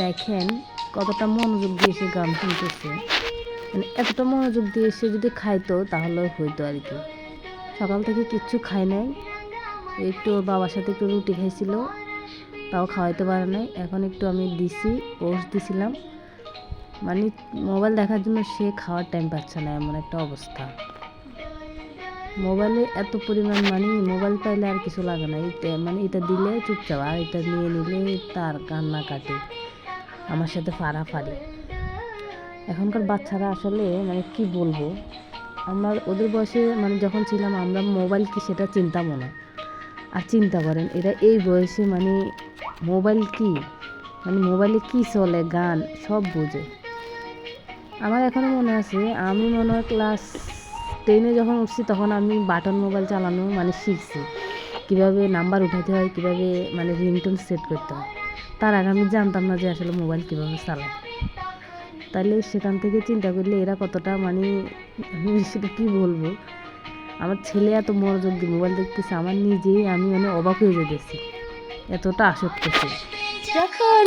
দেখেন কতটা মনোযোগ দিয়ে সে গান শুনতেছে, মানে এতটা মনোযোগ দিয়ে সে যদি খাইতো তাহলে হইতো আর কি। সকাল থেকে কিচ্ছু খায় নাই, একটু ওর বাবার সাথে একটু রুটি খাইছিল, তাও খাওয়াইতে পারে নাই। এখন একটু আমি দিছি, ওটস দিছিলাম, মানে মোবাইল দেখার জন্য সে খাওয়ার টাইম পাচ্ছে না, এমন একটা অবস্থা। মোবাইলে এত পরিমাণ, মানে মোবাইল পাইলে আর কিছু লাগে না, মানে এটা দিলে চুপচাপ, আর এটা নিয়ে নিলে তার কান্না কাটে, আমার সাথে ফাড়াফাড়ি। এখনকার বাচ্চারা আসলে মানে কি বলবো, আমরা ওদের বয়সে মানে যখন ছিলাম আমরা মোবাইল কি সেটা চিন্তামও না। আর চিন্তা করেন এরা এই বয়সে মানে মোবাইল কি, মানে মোবাইলে কি চলে গান সব বোঝে। আমার এখনও মনে আছে, আমি মনে হয় ক্লাস 10-এ যখন উঠছি তখন আমি বাটন মোবাইল চালানো মানে শিখছি, কীভাবে নাম্বার উঠাতে হয়, কীভাবে মানে রিংটোন সেট করতে হয়। তার আগে আমি জানতাম না যে আসলে মোবাইল কীভাবে চালায়। তাহলে সেখান থেকে চিন্তা করলে এরা কতটা মানে, আমি সেটা কী বলবো, আমার ছেলে এত মনোযোগ দিয়ে মোবাইল দেখতেছে, আমার নিজেই আমি মানে অবাক হয়ে যেতেছি, এতটা আসক্ত ছিল। যখন